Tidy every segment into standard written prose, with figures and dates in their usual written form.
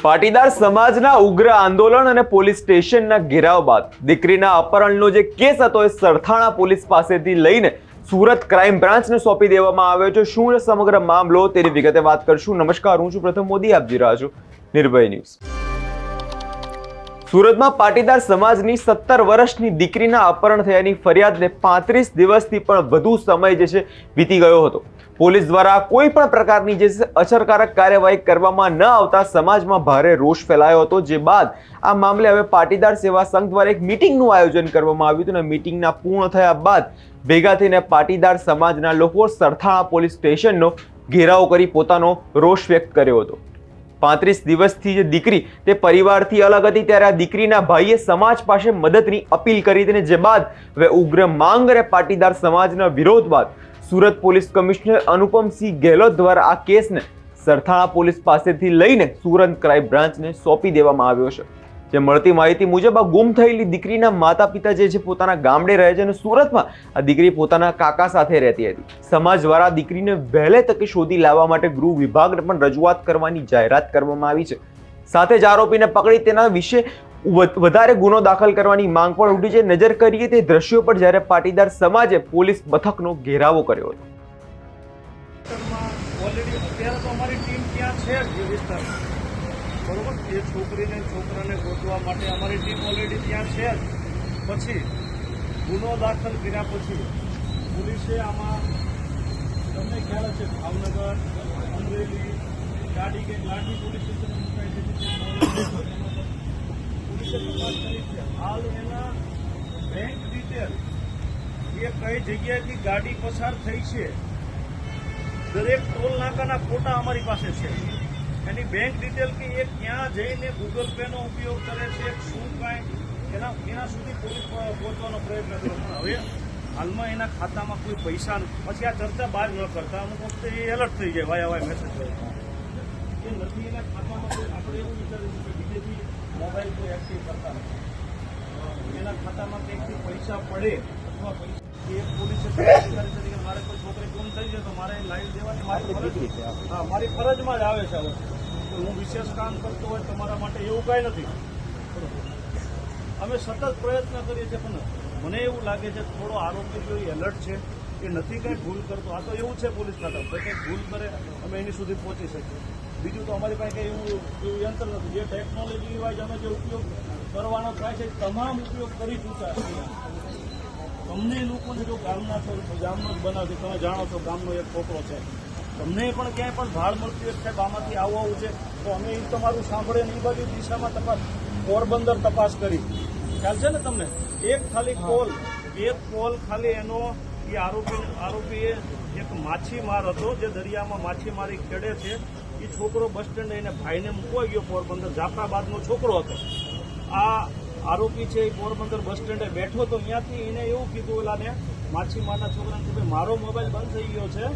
પાટીદાર સમાજના ઉગ્ર આંદોલન અને પોલીસ સ્ટેશનના ઘેરાવ બાદ દીકરીના અપહરણનો જે કેસ હતો એ સરથાણા પોલીસ પાસેથી લઈને સુરત ક્રાઇમ બ્રાન્ચને સોંપી દેવામાં આવ્યો છે। શું છે સમગ્ર મામલો તેની વિગતે વાત કરશું। નમસ્કાર, હું છું પ્રથમ મોદી, આપ જોઈ રહ્યા છો નિર્ભય ન્યૂઝ। સુરતમાં પાટીદાર સમાજની 17 વર્ષની દીકરીના અપહરણ થયાની ફરિયાદને 35 દિવસથી પણ વધુ સમય જે છે વીતી ગયો હતો। પોલીસ દ્વારા કોઈ પણ પ્રકારની જે અસરકારક કાર્યવાહી કરવામાં ન આવતા સમાજમાં ભારે રોષ ફેલાયો હતો, જે બાદ આ મામલે હવે પાટીદાર સેવા સંઘ દ્વારા એક મીટિંગનું આયોજન કરવામાં આવ્યું હતું અને મીટિંગના પૂર્ણ થયા બાદ ભેગા થઈને પાટીદાર સમાજના લોકો સરથાણા પોલીસ સ્ટેશનનો ઘેરાવ કરી પોતાનો રોષ વ્યક્ત કર્યો હતો। 35 દિવસથી જે દીકરી તે પરિવારથી અલગ હતી, ત્યારે આ દીકરીના ભાઈએ સમાજ પાસે મદદની અપીલ કરી હતી, જે બાદ હવે ઉગ્ર માંગ અને પાટીદાર સમાજના વિરોધ બાદ સુરત પોલીસ કમિશનર અનુપમસિંહ ગેહલોત દ્વારા આ કેસને સરથાણા પોલીસ પાસેથી લઈને સુરત ક્રાઇમ બ્રાન્ચને સોંપી દેવામાં આવ્યો છે। જે મળતી માહિતી મુજબ આ ગુમ થયેલી દીકરીના માતા પિતા જે છે પોતાના ગામડે રહે છે અને સુરતમાં આ દીકરી પોતાના કાકા સાથે રહેતી હતી। સમાજ દ્વારા દીકરીને વહેલે તકે શોધી લાવવા માટે ગૃહ વિભાગને પણ રજૂઆત કરવાની જાહેરાત કરવામાં આવી છે। સાથે જ આરોપીને પકડી તેના વિશે વધારે ગુનો દાખલ કરવાની માંગ પણ ઉઠી છે। નજર કરીએ તે દ્રશ્યો પર જ્યારે પાટીદાર સમાજે પોલીસ મથકનો ઘેરાવો કર્યો હતો। ઓલરેડી અત્યારે તો અમારી ટીમ ત્યાં છે જ વિસ્તારમાં, બરોબર। એ છોકરીને છોકરાને ગોતવા માટે અમારી ટીમ ઓલરેડી ત્યાં છે જ। પછી ગુનો દાખલ કર્યા પછી પોલીસે આમાં તમને ખ્યાલ હશે ભાવનગર, અમરેલી, ગાડી કે લાઠી પોલીસ સ્ટેશન મુકાઈ છે, પોલીસે તપાસ કરી છે। હાલ એના બેંક ડિટેલ એ કઈ જગ્યાએથી ગાડી પસાર થઈ છે, દરેક ટોલ નાકાના ફોટા અમારી પાસે છે। એની બેંક ડિટેલ કે એ ક્યાં જઈને ગૂગલ પે નો ઉપયોગ કરે છે, શું કાંઈ એના સુધી પોલીસ પહોંચવાનો પ્રયત્ન કર્યો, પણ હવે હાલમાં એના ખાતામાં કોઈ પૈસા નથી। પછી આ ચર્ચા બહાર ન કરતા અમુક વખતે એ એલર્ટ થઈ જાય, વાય મેસેજ કરે એ નથી એના ખાતામાં કોઈ। આપણે એવું વિચારીશું કે બીજેથી મોબાઈલ કોઈ એક્ટિવ કરતા નથી, એના ખાતામાં કંઈકથી પૈસા પડે અથવા પૈસા એ પોલીસે અધિકારી તરીકે મારે કોઈ છોકરી ગુમ થઈ જાય તો મારે લાઈવ દેવાની મારી ફરજ છે। હા, મારી ફરજમાં જ આવે છે। હવે હું વિશેષ કામ કરતો હોય તમારા માટે એવું કાંઈ નથી। અમે સતત પ્રયત્ન કરીએ છીએ, પણ મને એવું લાગે છે થોડો આરોપી જો એલર્ટ છે, એ નથી કંઈ ભૂલ કરતો। આ તો એવું છે પોલીસ ખાતા, તો કંઈક ભૂલ કરે અમે એની સુધી પહોંચી શકીએ। બીજું તો અમારી પાસે કંઈ એવું યંત્ર નથી। જે ટેકનોલોજી વાઇઝ અમે જે ઉપયોગ કરવાનો થાય છે તમામ ઉપયોગ કરી ચૂક્યા છીએ। તમને લોકોને જો ગામના છો, ગામનો જ બનાવશે, તમે જાણો છો ગામનો એક છોકરો છે, તમને પણ ક્યાંય પણ ભાળ મળતી હોય સાહેબ આમાંથી આવું છે તો અમે એ તમારું સાંભળે ને એ બાજુ દિશામાં તપાસ, પોરબંદર તપાસ કરી, ખ્યાલ છે ને તમને? એક કોલ ખાલી એનો એ આરોપીએ એક માછીમાર હતો જે દરિયામાં માછીમારી ખેડે છે, એ છોકરો બસ સ્ટેન્ડે એને ભાઈને મૂકવા ગયો પોરબંદર, જાફરાબાદનો છોકરો હતો। આ આરોપી છે એ પોરબંદર બસ સ્ટેન્ડે બેઠો તો ત્યાંથી એને એવું કીધું ઓલાને માછીમારના છોકરાને કે ભાઈ મારો મોબાઈલ બંધ થઈ ગયો છે,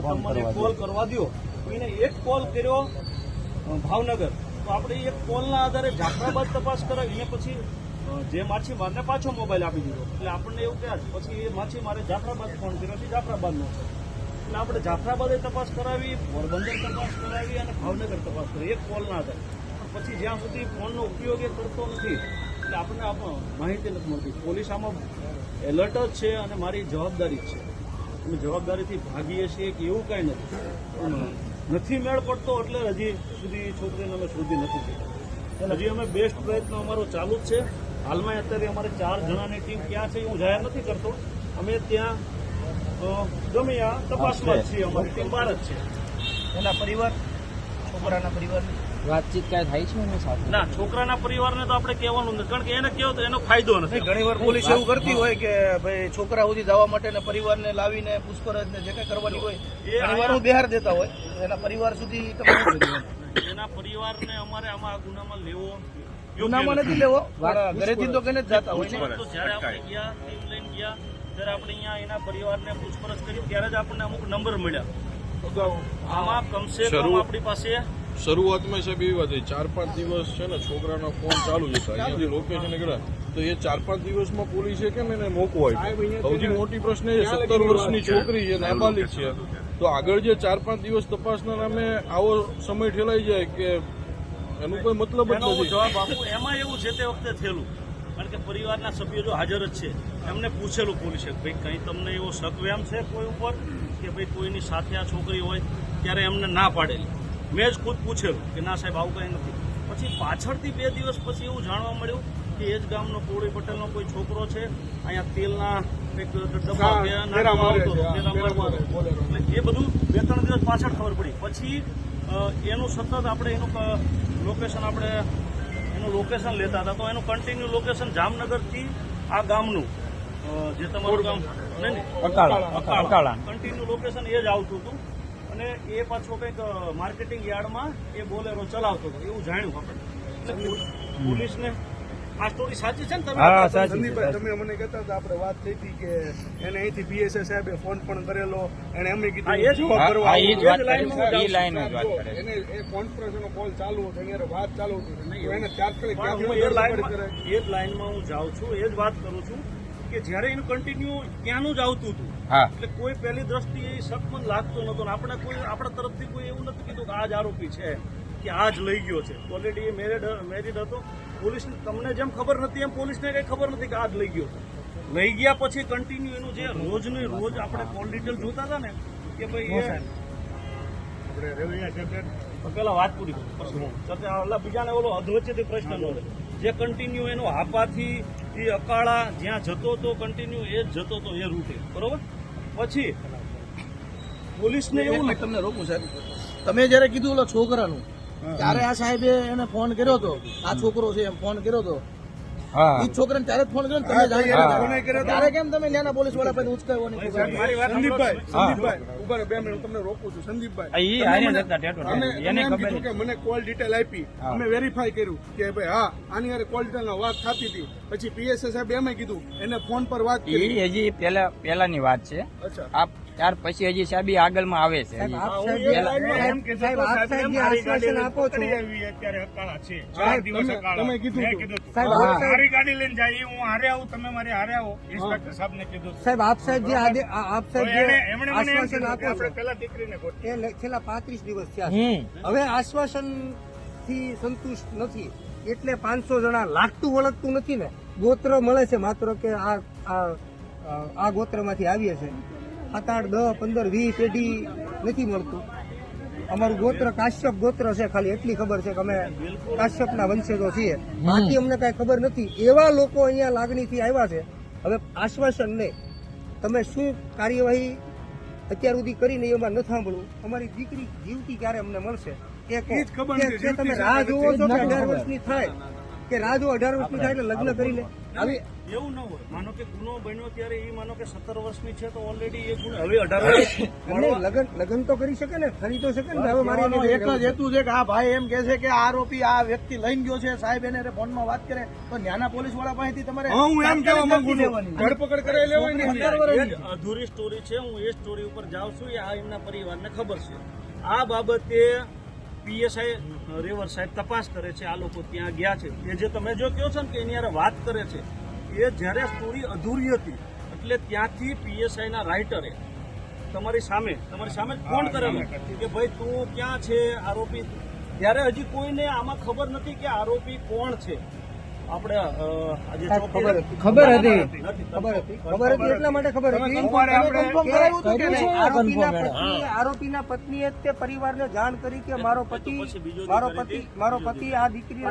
તમને કોલ કરવા દો। તો એને એક કોલ કર્યો ભાવનગર, તો આપણે એક કોલના આધારે જાફરાબાદ તપાસ કરાવી, એને પછી જે માછીમારને પાછો મોબાઈલ આપી દીધો। એટલે આપણને એવું કહે પછી એ માછીમારે જાફરાબાદ ફોન કર્યો છે, જાફરાબાદનો છે, એટલે આપણે જાફરાબાદે તપાસ કરાવી, પોરબંદર તપાસ કરાવી અને ભાવનગર તપાસ કરી એક કોલના આધારે। પછી જ્યાં સુધી ફોનનો ઉપયોગ એ કરતો નથી એટલે આપણને માહિતી નથી મળતી। પોલીસ આમાં એલર્ટ જ છે અને મારી જવાબદારી જ છે, અમે જવાબદારીથી ભાગીએ છીએ કે એવું કાંઈ નથી મેળ પડતો, એટલે હજી સુધી છોકરીને અમે શોધી નથી શકતા। હજી અમે બેસ્ટ પ્રયત્ન અમારો ચાલુ જ છે। હાલમાં અત્યારે અમારે 4 જણાની ટીમ ક્યાં છે હું જાહેર નથી કરતો, અમે ત્યાં ગમે આ તપાસમાં જ છીએ, અમારી ટીમ બહાર જ છે। એના પરિવાર, છોકરાના પરિવાર વાતચીત કાંઈ થાય છે એની સાથે? ના, છોકરાના પરિવારને તો આપણે કહેવાનું નથી, કારણ કે એને કહેવું તો એનો ફાયદો નથી। ઘણી વાર પોલીસ એવું કરતી હોય કે ભાઈ છોકરા સુધી જવા માટે પરિવારને લાવીને પૂછપરછ ને જે કઈ કરવાની હોય ઘણી વાર બિહાર દેતા હોય, એના પરિવાર સુધી એના પરિવારને અમારે આમાં આ ગુનામાં લેવો, ગુનામાં નથી લેવો, ઘરેથી તો કઈને જ જતા હોય ને। તો જ્યારે આપણે ગયા ટીમ લઈને ગયા ત્યારે આપણે અહીંયા એના પરિવારને પૂછપરછ કરી ત્યારે જ આપણને અમુક નંબર મળ્યા। આમાં કમસે કમ આપણી પાસે શરૂઆતમાં સાહેબ એવી વાત 4-5 દિવસ છે ને છોકરાના ફોન ચાલુ જ હતા, અહીંયાથી લોકેશન ગયા તો એ 4-5 દિવસમાં પોલીસે કેમ એને મોકવો આપ્યો? સૌથી મોટી પ્રશ્ન એ 17 વર્ષની છોકરી છે, નાબાલિગ છે, તો આગળ જે 4-5 દિવસ તપાસના નામે આવો સમય ઠેલાઈ જાય કે એનું કોઈ મતલબ જ એનો હું નથી. જવાબ આપું. એમાં એવું છે તે વખતે થયેલું, કારણ કે પરિવારના સભ્યો જો હાજર જ છે, એમને પૂછેલું પોલીસે કે ભાઈ કંઈ તમને એવો શક વ્યામ છે કોઈ ઉપર કે ભાઈ કોઈની સાથે આ છોકરી હોય, ત્યારે એમને ના પાડેલી. મેં જ ખુદ પૂછેલું કે ના સાહેબ આવું કંઈ નથી. પછી પાછળથી 2 દિવસ પછી એવું જાણવા મળ્યું કે એ જ ગામનો કોળી પટેલનો કોઈ છોકરો છે, અહીંયા તેલના કંઈક ડબ્બા નાખવા આવતો હતો, તેના મારવા આવતો. એટલે એ બધું 2-3 દિવસ પાછળ ખબર પડી. પછી એનું સતત આપણે એનું લોકેશન લેતા હતા, તો એનું કન્ટિન્યુ લોકેશન જામનગરથી આ ગામનું જે તમારું ગામ અકાળા કન્ટિન્યુ લોકેશન એ જ આવતું હતું. અને એ પાછો કંઈક માર્કેટિંગ યાર્ડમાં એ બોલેરો ચલાવતો હતો એવું જાણ્યું આપણે. એટલે પોલીસને આ સ્ટોરી સાચી છે ને? તમે સંદીપભાઈ, તમે મને કહેતા હતા, આપણે વાત થઈ હતી કે એને અહીંથી પીએસઆઈ સાહેબે ફોન પણ કરેલો, એને એમને કીધું હા, એ જ વાત કરવા એ જ આવો. લાઈનમાં એને એ કોન્ફરન્સનો કોલ ચાલુ હતો, એની હારે વાત ચાલુ હતી, તો એને તાત્કાલિક પણ હું એ જ લાઈનમાં હું જાઉં છું, એ જ વાત કરું છું કે જ્યારે એનું કન્ટિન્યુ ત્યાંનું જ આવતું હતું, એટલે કોઈ પહેલી દ્રષ્ટિએ શક પણ લાગતો નતો. ને આપણા તરફથી કોઈ એવું નથી કીધું કે આ જ આરોપી છે કે આ જ લઈ ગયો છે. ઓલરેડી એ મેરિડ હતો. પોલીસને તમને જેમ ખબર નથી એમ પોલીસને કઈ ખબર નથી કે આ જ લઈ ગયો છે. લઈ ગયા પછી કન્ટિન્યુ એનું જે રોજને રોજ આપણે કોલ ડિટેલ જોતા હતા ને કે ભાઈ પેલા વાત પૂરી કરું, બીજાને ઓલો અધવચ્ચેથી પ્રશ્ન ન રહે. જે કન્ટિન્યુ એનો હાપાથી એ અકાળા જ્યાં જતો હતો, કન્ટિન્યુ એ જ જતો હતો એ રૂટે, બરોબર. પછી પોલીસને એવું મેં તમને રોકું સાહેબ, તમે જયારે કીધું ઓલો છોકરાનું, ત્યારે આ સાહેબે એને ફોન કર્યો હતો, આ છોકરો છે એમ ફોન કર્યો હતો, એ છોકરાને ત્યારે જ ફોન કર્યો ને તમે જાણ ત્યારે કેમ તમે ત્યાંના પોલીસ વાળા પાસે ઉચકાયો નહીં? સંદીપભાઈ ઉભા રહો 2 મિનિટ, હું તમને રોકું છું. સંદીપભાઈ, અમે કીધું કે મને કોલ ડિટેલ આપી, અમે વેરીફાઈ કર્યું કે ભાઈ હા આની હારે કોલ ડિટેલ વાત થતી હતી. પછી પીએસઆઈ સાહેબ એમ કીધું, એને ફોન પર વાત કરી. એ હજી પેલાની વાત છે. અચ્છા, આ ત્યાર પછી હજી સાહેબ ઈ આગળમાં આવે છે. તમે કીધું મારી ગાડી લઈને જાય, હું હારે આવું, તમે મારી હારે આવો, ઇન્સ્પેક્ટર સાહેબ ને કીધું. સાહેબ આપ સાહેબ જે આપ સાહેબ જે એમણે મને એમ આશ્વાસન કીધું કે આપો આપણે છો પેલા દીકરીને ગોતીએ. એ છેલ્લા 35 દિવસ થયા છે. હવે આશ્વાસન થી સંતુષ્ટ નથી એટલે 500 જણા લાગતું વળગતું નથી ને, ગોત્ર મળે છે માત્ર કે આ ગોત્રમાંથી આવીએ છે. 7, 8, 10, 15, 20 પેઢી નથી મળતું. અમારું ગોત્ર કાશ્યપ ગોત્ર છે, ખાલી એટલી ખબર છે કે અમે કાશ્યપના વંશજો છીએ, બાકી અમને કઈ ખબર નથી. એવા લોકો અહીંયા લાગણીથી આવ્યા છે. હવે આશ્વાસન નહીં, તમે શું કાર્યવાહી અત્યાર સુધી કરીને એમાં નથી સાંભળવું. અમારી દીકરી જીવતી ક્યારે અમને મળશે એ કહો. કે તમે રાહ જોવો છો કે 18 વર્ષની થાય, કે રાહ જો 18 વર્ષની થાય એટલે લગ્ન કરી લે? આવી એવું ન હોય. માનો કે ગુનો બન્યો ત્યારે એ માનો કે 17 વર્ષની છે તો ઓલરેડી એ ગુનો હવે 18 વર્ષ લગ્ન તો કરી શકે ને, ખરી તો શકે ને. હવે મારી એક જ હેતુ છે કે આ ભાઈ એમ કે છે કે આરોપી આ વ્યક્તિ લઈને ગયો છે, સાહેબ એને ફોનમાં વાત કરે તો ન્યાના પોલીસ વાળા પાસેથી તમારે હું એમ કહેવા માંગુ છું, ધરપકડ કરાવી લેવાય ને. અધૂરી સ્ટોરી છે. હું એ સ્ટોરી ઉપર જાઉં છું. આ એમના પરિવારને ખબર છે. આ બાબતે પીએસઆઈ રેવર સાહેબ તપાસ કરે છે. આ લોકો ત્યાં ગયા છે, એ જે તમે જો કહો છો ને કે એની હારે વાત કરે છે, એ જ્યારે સ્ટોરી અધૂરી હતી એટલે ત્યાંથી પીએસઆઈ ના રાઇટરે તમારી સામે જ ફોન કરેલો કે ભાઈ તું ક્યાં છે, આરોપી. ત્યારે હજી કોઈને આમાં ખબર નથી કે આરોપી કોણ છે. આપણે આજે ખબર હતી એટલા માટે ખબર હતી. આરોપીના પત્નીએ તે પરિવારને જાણ કરી કે મારો પતિ આ દીકરી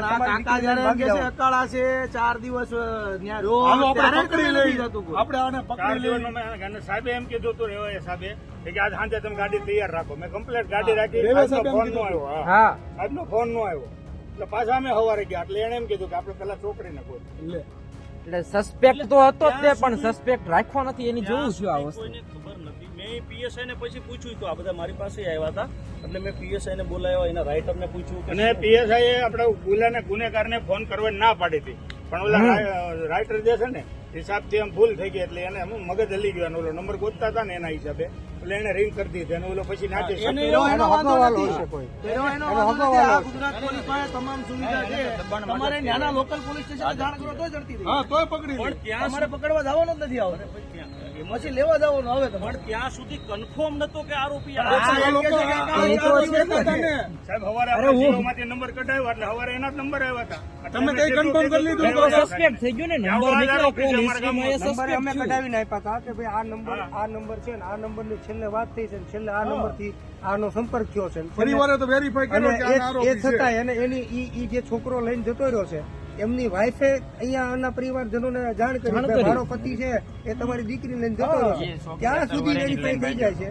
અકાળા છે 4 દિવસ આપણે પકડી લઈ આપણે આને પકડી લઈ. સાહેબે એમ કીધું હતું રેવાય સાહેબે કે આજ સાંજે તમે ગાડી તૈયાર રાખો. મેં કમ્પ્લીટ ગાડી રાખી, સાહેબનો ફોન નો આવ્યો. હા, સાહેબનો ફોન નો આવ્યો એટલે પાછા અમે સવારે ગયા. એટલે એને એમ કીધું કે આપણે પેલા છોકરીને ગોતીએ. એટલે સસ્પેક્ટ તો હતો જ તે, પણ સસ્પેક્ટ રાખવો નથી એની જોવું છું આ વસ્તુ. કોઈને ખબર નથી. મેં પીએસઆઈ ને પછી પૂછ્યું તો આ બધા મારી પાસે આવ્યા હતા એટલે મેં પીએસઆઈ ને બોલાવ્યા, એના રાઇટર ને પૂછ્યું કે અને પીએસઆઈ આપણે ગુનેગારને ફોન કરવાની ના પાડી હતી, પણ ઓલા રાઇટર જે છે ને હિસાબથી એમ ભૂલ થઈ ગઈ એટલે એને મગજ હલી ગયો. ઓલો નંબર ગોતતા હતા ને એના હિસાબે એટલે એને રિંગ કરી દીધી અને ઓલો પછી નાચે છે. એને એવો એનો વાંધો હગવાલો નથી. હશે કોઈ. એનો એનો વાંધો નથી. હગવાલો આ ગુજરાત પોલીસ પાસે તમામ સુવિધા છે. તમારે નાના લોકલ પોલીસ સ્ટેશન જાણ કરો તો જડતી થઈ. હા તોય પકડી લે. તમારે પકડવા જવાનું જ નથી આવતું. પછી લેવા જવાનું હવે તમારે. પણ ત્યાં સુધી કન્ફર્મ નતો કે આરોપી આ આ એમ કે છે કે આ એ તો છે જ ને. સાહેબ હવારે આપણે જીઓમાંથી નંબર કઢાવ્યો એટલે હવારે એના જ નંબર આવ્યા હતા. તમે કઈ confirm કરી લીધું તો? સસ્પેક્ટ થઈ ગયું ને નંબર નીકળ્યો કોલ હિસ્ટ્રીમાં એ નંબર અમે સસ્પેક્ટ કઢાવીને આપ્યા હતા કે ભાઈ આ નંબર છે ને આ નંબરની છેલ્લે વાત થઈ છે ને છેલ્લે આ નંબરથી આનો સંપર્ક થયો છે ને પરિવારે તો વેરીફાઈ અને કર્યો કે આ એ આરોપી છે. છતાંય અને એની ઈ જે છોકરો લઈને જતો રહ્યો છે એમની વાઈફે અહીંયા આના પરિવારજનોને જાણ કરી જાણ કે કરી. મારો પતિ છે એ તમારી દીકરી લઈને જતો રહ્યો છે ત્યાં સુધી વેરીફાઈ થઈ જાય છે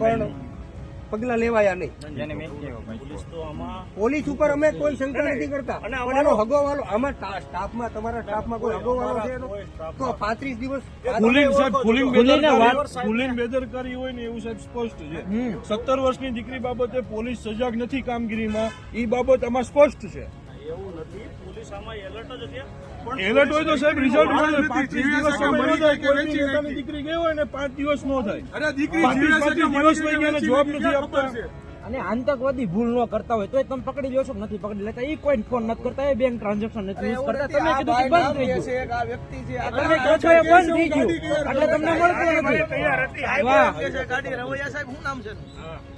પણ પગલા લેવાયા નહીં. પોલીસ તો આમાં પોલીસ ઉપર અમે કોઈ શંકા નથી કરતા પણ એનો હગોવાલો આમાં સ્ટાફમાં તમારા સ્ટાફમાં કોઈ હગોવાલો છે એનો? તો 35 દિવસ ફૂલિંગ બેદરકારી હોય ને એવું સાહેબ સ્પષ્ટ છે. 17 વર્ષની દીકરી બાબતે પોલીસ સજાગ નથી કામગીરીમાં, એ બાબત આમાં સ્પષ્ટ છે. એવું નથી, પોલીસ આમાં એલર્ટ જ છે. એલર્ટ હોય તો સાહેબ રિઝલ્ટ મળે. નથી. 35 દિવસ જીવે સમય છે ન થાય. કે કોઈની વેચી નેતાની નાખી. દીકરી ગઈ હોય ને 5 દિવસ ન થાય. અરે દીકરી જીવે છે કે 35 મરી દિવસ ગઈ વહી ગયા ને વેચી જવાબ નાખી. નથી આપતા. ખબર છે. અને આતંકવાદી ભૂલ ન કરતા હોય તો તમે પકડી લો છો કે નથી પકડી લેતા એ કોઈ ફોન નથી કરતા એ બેંક ટ્રાન્ઝેક્શન નથી યુઝ કરતા તમે આ કીધું કે ભાઈ બંધ થઈ નામ ગયું છે કે આ વ્યક્તિ છે આ તમે કહો છો એ બંધ થઈ ગયું એટલે તમને મળતું નથી તૈયાર હતી. વાહ. એમ કે છે ગાડી રવૈયા સાહેબ શું નામ છે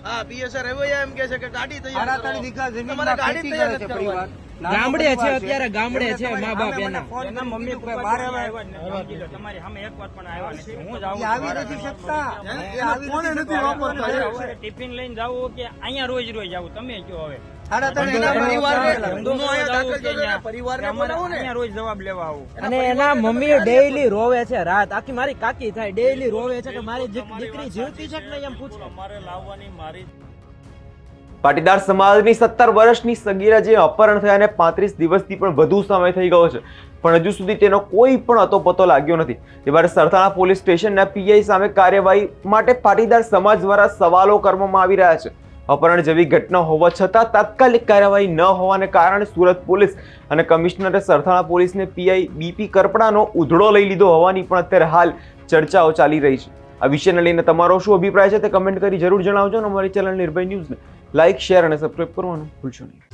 હા પીએસઆર રવૈયા એમ કે છે કે ગાડી તૈયાર કરો. 38 વીઘા તમારે જમીનમાં ગાડી ખેતી તૈયાર કરે છે નથી પરિવાર. ગામડે નાનો છે પરિવાર અત્યારે ગામડે એમને છે તમારી મા બાપ સામે મને એના ફોન એના કરીને મમ્મી કીધું કે પપ્પા બારે આવ્યા આવ્યા. જ નથી. તમારી સામે એક વાર પણ આવ્યા નથી. હું જ એ આવી નથી શકતા એ આવી કોને નથી નથી વાપરતા? સવારે ટિફિન લઈને જાવું કે અહીંયા રોજ રોજ આવું તમે કયો હવે સાડા ત્રણ એના પરિવારને ધંધો ગુનો અહીંયા દાખલ કે કર્યો છે, અહીંયા પરિવારને અમારે બોલાવો ને. અહીંયા રોજ જવાબ લેવા આવું. અને એના મમ્મી ડેઈલી રોવે છે રાત આખી મારી કાકી થાય ડેઈલી રોવે છે કે મારી દીકરી જીવતી છે કે નહીં એમ પૂછે અમારે લાવવાની મારી પાટીદાર સમાજની 17 વર્ષની સગીરા જે અપહરણ થયા અને 35 દિવસથી પણ વધુ સમય થઈ ગયો છે પણ હજુ સુધી તેનો કોઈ પણ અતોપતો લાગ્યો નથી. ત્યારે સરથાણા પોલીસ સ્ટેશનના પીઆઈ સામે કાર્યવાહી માટે પાટીદાર સમાજ દ્વારા સવાલો કરવામાં આવી રહ્યા છે. અપહરણ જેવી ઘટના હોવા છતાં તાત્કાલિક કાર્યવાહી ન હોવાને કારણે સુરત પોલીસ અને કમિશનરે સરથાણા પોલીસને પીઆઈ બીપી કરપડાનો ઉધડો લઈ લીધો હોવાની પણ અત્યારે હાલ ચર્ચાઓ ચાલી રહી છે. આ વિષયને લઈને તમારો શું અભિપ્રાય છે તે કમેન્ટ કરી જરૂર જણાવજો અને અમારી ચેનલ નિર્ભય ન્યૂઝને લાઇક શેર અને સબસ્ક્રાઇબ કરવાનું ભૂલશો નહીં.